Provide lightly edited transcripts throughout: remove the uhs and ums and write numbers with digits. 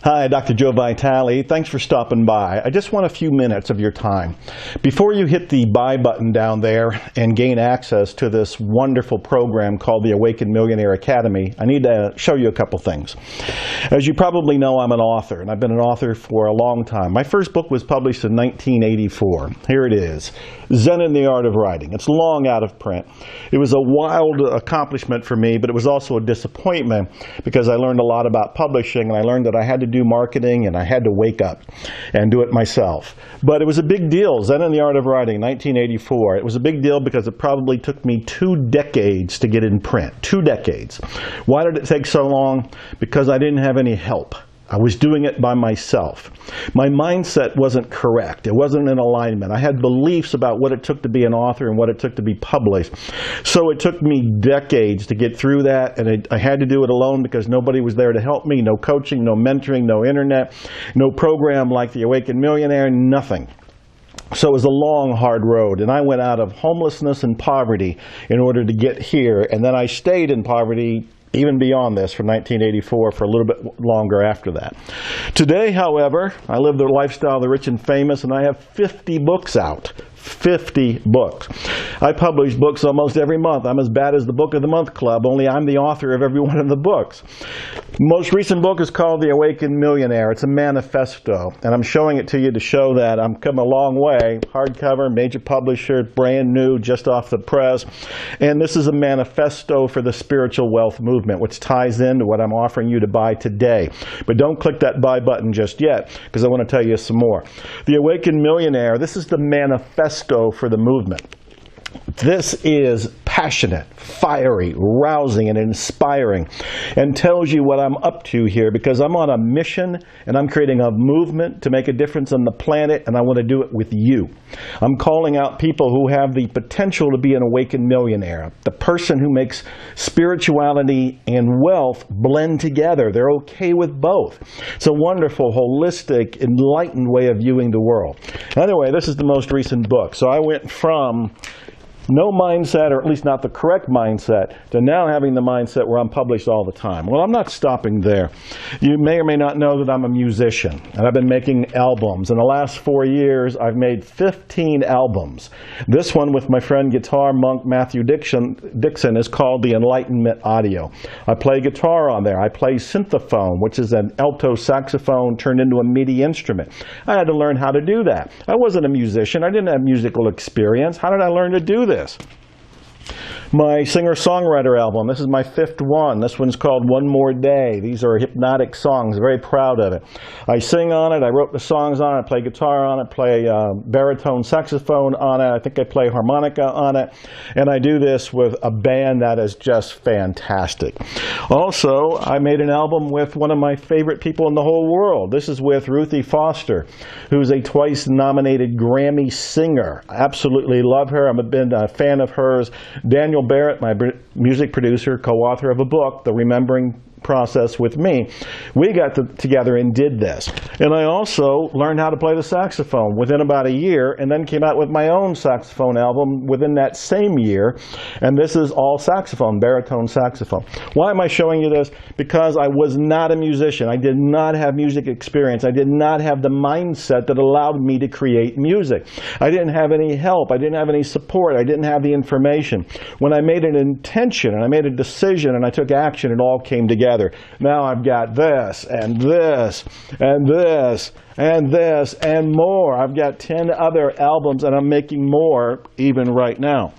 Hi, Dr. Joe Vitale. Thanks for stopping by. I just want a few minutes of your time. Before you hit the buy button down there and gain access to this wonderful program called the Awakened Millionaire Academy, I need to show you a couple things. As you probably know, I'm an author, and I've been an author for a long time. My first book was published in 1984. Here it is, Zen and the Art of Writing. It's long out of print. It was a wild accomplishment for me, but it was also a disappointment because I learned a lot about publishing, and I learned that I had to do marketing and I had to wake up and do it myself. But it was a big deal. Zen and the Art of Writing, 1984. It was a big deal because it probably took me 2 decades to get in print. 2 decades. Why did it take so long? Because I didn't have any help. I was doing it by myself. My mindset wasn't correct. It wasn't in alignment. I had beliefs about what it took to be an author and what it took to be published. So it took me decades to get through that, and I had to do it alone because nobody was there to help me. No coaching, no mentoring, no internet, no program like the Awakened Millionaire, nothing. So it was a long, hard road, and I went out of homelessness and poverty in order to get here, and then I stayed in poverty even beyond this, from 1984 for a little bit longer after that. Today, however, I live the lifestyle of the rich and famous, and I have 50 books out. 50 books. I publish books almost every month. I'm as bad as the Book of the Month Club, only I'm the author of every one of the books. Most recent book is called The Awakened Millionaire. It's a manifesto, and I'm showing it to you to show that I'm come a long way. Hardcover, major publisher, brand new, just off the press. And this is a manifesto for the spiritual wealth movement, which ties into what I'm offering you to buy today. But don't click that buy button just yet, because I want to tell you some more. The Awakened Millionaire, this is the manifesto for the movement. This is passionate, fiery, rousing, and inspiring, and tells you what I'm up to here, because I'm on a mission and I'm creating a movement to make a difference on the planet, and I want to do it with you. I'm calling out people who have the potential to be an awakened millionaire, the person who makes spirituality and wealth blend together. They're okay with both. It's a wonderful, holistic, enlightened way of viewing the world. Anyway, this is the most recent book. So I went from no mindset, or at least not the correct mindset, to now having the mindset where I'm published all the time. Well, I'm not stopping there. You may or may not know that I'm a musician, and I've been making albums. In the last 4 years, I've made 15 albums. This one with my friend guitar monk Matthew Dixon is called the Enlightenment Audio. I play guitar on there. I play synthophones, which is an alto saxophone turned into a MIDI instrument. I had to learn how to do that. I wasn't a musician. I didn't have musical experience. How did I learn to do this? My singer-songwriter album, this is my 5th one. This one's called One More Day. These are hypnotic songs, very proud of it. I sing on it, I wrote the songs on it, I play guitar on it, play baritone saxophone on it, I think I play harmonica on it, and I do this with a band that is just fantastic. Also, I made an album with one of my favorite people in the whole world. This is with Ruthie Foster, who's a twice-nominated Grammy singer. I absolutely love her. I've been a fan of hers. Daniel Barrett, my music producer, co-author of a book, The Remembering Process with me, we got together and did this. And I also learned how to play the saxophone within about a year, and then came out with my own saxophone album within that same year. And this is all saxophone, baritone saxophone. Why am I showing you this? Because I was not a musician. I did not have music experience. I did not have the mindset that allowed me to create music. I didn't have any help. I didn't have any support. I didn't have the information. When I made an intention and I made a decision and I took action, it all came together. Now I've got this, and this, and this, and this, and more. I've got 10 other albums, and I'm making more even right now.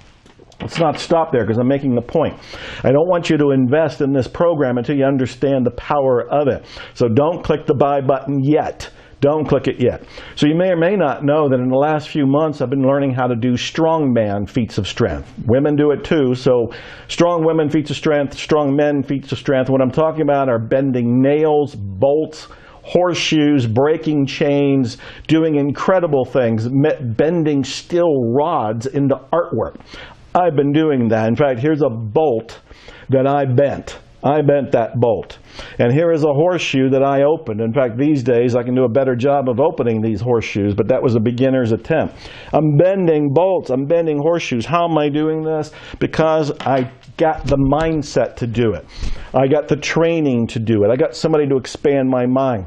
Let's not stop there, because I'm making the point. I don't want you to invest in this program until you understand the power of it. So don't click the buy button yet. Don't click it yet. So you may or may not know that in the last few months I've been learning how to do strongman feats of strength. Women do it too, so strong women feats of strength, strong men feats of strength. What I'm talking about are bending nails, bolts, horseshoes, breaking chains, doing incredible things, bending steel rods into artwork. I've been doing that. In fact, here's a bolt that I bent. I bent that bolt. And here is a horseshoe that I opened. In fact, these days I can do a better job of opening these horseshoes, but that was a beginner's attempt. I'm bending bolts. I'm bending horseshoes. How am I doing this? Because I got the mindset to do it. I got the training to do it. I got somebody to expand my mind.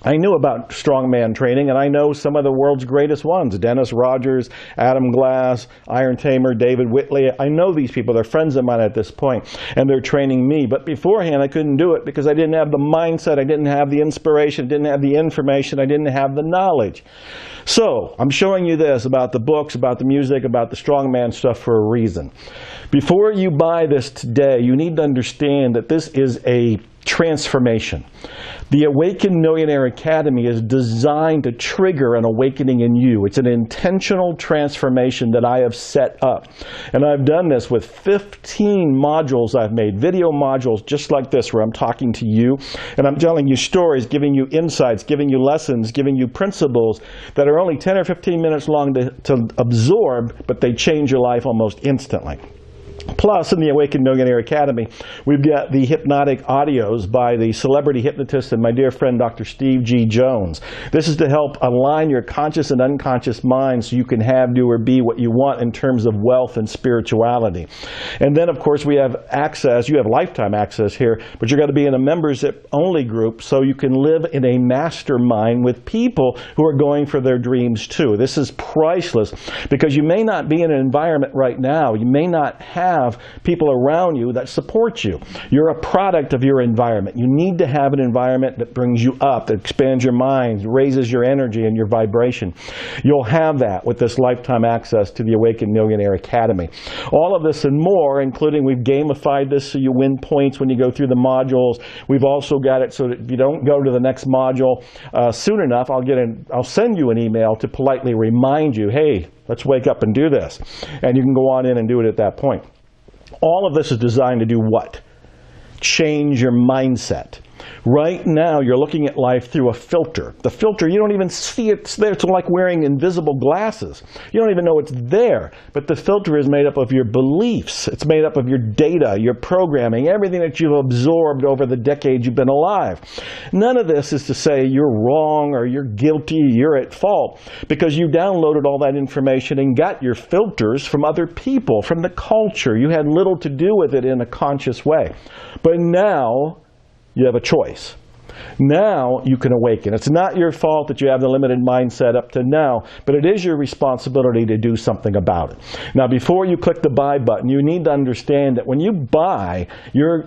I knew about strongman training, and I know some of the world's greatest ones. Dennis Rogers, Adam Glass, Iron Tamer, David Whitley. I know these people. They're friends of mine at this point, and they're training me. But beforehand, I couldn't do it because I didn't have the mindset. I didn't have the inspiration. I didn't have the information. I didn't have the knowledge. So I'm showing you this about the books, about the music, about the strongman stuff for a reason. Before you buy this today, you need to understand that this is a transformation. The Awakened Millionaire Academy is designed to trigger an awakening in you. It's an intentional transformation that I have set up. And I've done this with 15 modules I've made, video modules just like this, where I'm talking to you and I'm telling you stories, giving you insights, giving you lessons, giving you principles that are only 10 or 15 minutes long to absorb, but they change your life almost instantly. Plus, in the Awakened Millionaire Academy, we've got the hypnotic audios by the celebrity hypnotist and my dear friend, Dr. Steve G. Jones. This is to help align your conscious and unconscious mind so you can have, do, or be what you want in terms of wealth and spirituality. And then, of course, we have access. You have lifetime access here, but you're going to be in a members-only group so you can live in a mastermind with people who are going for their dreams, too. This is priceless because you may not be in an environment right now. You may not have people around you that support you. You're a product of your environment. You need to have an environment that brings you up, that expands your mind, raises your energy and your vibration. You'll have that with this lifetime access to the Awakened Millionaire Academy. All of this and more, including we've gamified this so you win points when you go through the modules. We've also got it so that if you don't go to the next module soon enough, I'll send you an email to politely remind you, hey, let's wake up and do this. And you can go on in and do it at that point. All of this is designed to do what? Change your mindset. Right now, you're looking at life through a filter. The filter, you don't even see it's there. It's like wearing invisible glasses. You don't even know it's there. But the filter is made up of your beliefs. It's made up of your data, your programming, everything that you've absorbed over the decades you've been alive. None of this is to say you're wrong or you're guilty, you're at fault, because you downloaded all that information and got your filters from other people, from the culture. You had little to do with it in a conscious way. But now, you have a choice. Now you can awaken. It's not your fault that you have the limited mindset up to now, but it is your responsibility to do something about it. Now, before you click the buy button, you need to understand that when you buy, you're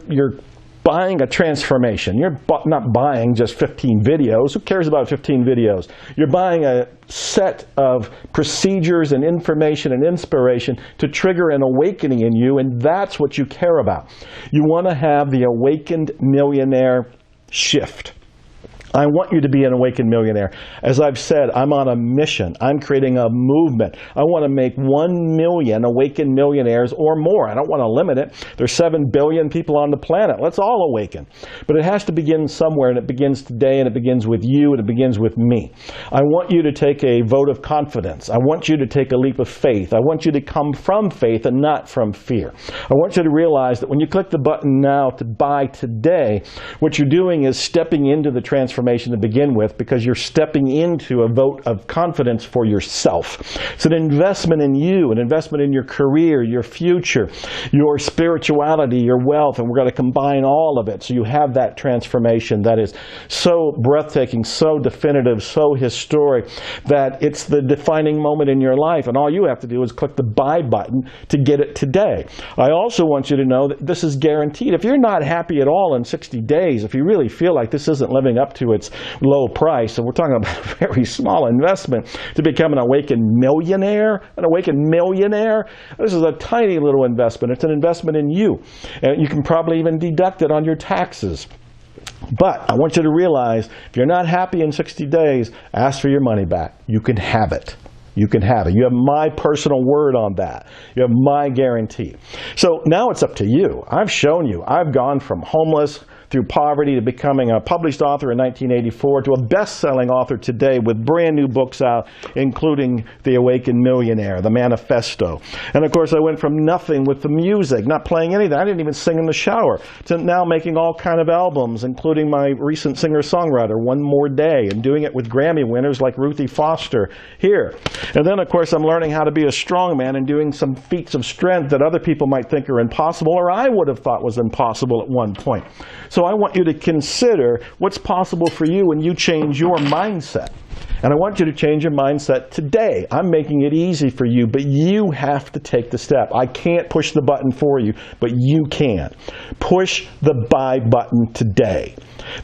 buying a transformation. You're not buying just 15 videos. Who cares about 15 videos? You're buying a set of procedures and information and inspiration to trigger an awakening in you, and that's what you care about. You want to have the Awakened Millionaire shift. I want you to be an awakened millionaire. As I've said, I'm on a mission. I'm creating a movement. I want to make 1 million awakened millionaires or more. I don't want to limit it. There's 7 billion people on the planet. Let's all awaken. But it has to begin somewhere, and it begins today, and it begins with you, and it begins with me. I want you to take a vote of confidence. I want you to take a leap of faith. I want you to come from faith and not from fear. I want you to realize that when you click the button now to buy today, what you're doing is stepping into the transformation to begin with, because you're stepping into a vote of confidence for yourself. It's an investment in you, an investment in your career, your future, your spirituality, your wealth, and we're going to combine all of it so you have that transformation that is so breathtaking, so definitive, so historic that it's the defining moment in your life, and all you have to do is click the buy button to get it today. I also want you to know that this is guaranteed. If you're not happy at all in 60 days, if you really feel like this isn't living up to its low price, and we're talking about a very small investment to become an awakened millionaire, this is a tiny little investment. It's an investment in you, and you can probably even deduct it on your taxes. But I want you to realize, if you're not happy in 60 days, ask for your money back. You can have it. You can have it. You have my personal word on that. You have my guarantee. So now it's up to you. I've shown you. I've gone from homeless through poverty to becoming a published author in 1984 to a best-selling author today with brand new books out, including The Awakened Millionaire, The Manifesto. And of course, I went from nothing with the music, not playing anything. I didn't even sing in the shower, to now making all kind of albums, including my recent singer-songwriter, One More Day, and doing it with Grammy winners like Ruthie Foster here. And then, of course, I'm learning how to be a strongman and doing some feats of strength that other people might think are impossible, or I would have thought was impossible at one point. So I want you to consider what's possible for you when you change your mindset. And I want you to change your mindset today. I'm making it easy for you, but you have to take the step. I can't push the button for you, but you can. Push the buy button today.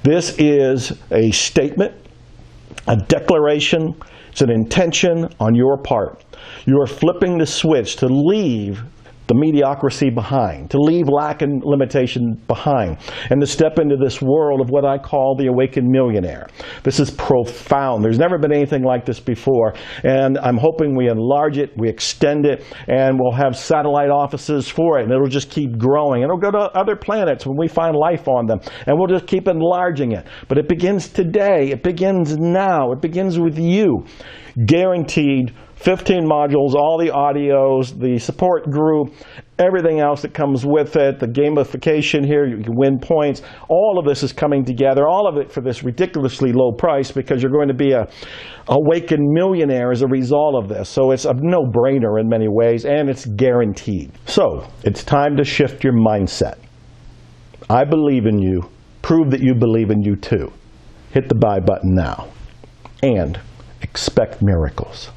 This is a statement, a declaration, it's an intention on your part. You are flipping the switch to leave the mediocrity behind, to leave lack and limitation behind, and to step into this world of what I call the awakened millionaire. This is profound. There's never been anything like this before, and I'm hoping we enlarge it, we extend it, and we'll have satellite offices for it, and it'll just keep growing. It'll go to other planets when we find life on them, and we'll just keep enlarging it. But it begins today. It begins now. It begins with you. Guaranteed 15 modules, all the audios, the support group, everything else that comes with it, the gamification here, you can win points. All of this is coming together, all of it for this ridiculously low price, because you're going to be a awakened millionaire as a result of this. So it's a no-brainer in many ways, and it's guaranteed. So it's time to shift your mindset. I believe in you. Prove that you believe in you too. Hit the buy button now. And expect miracles.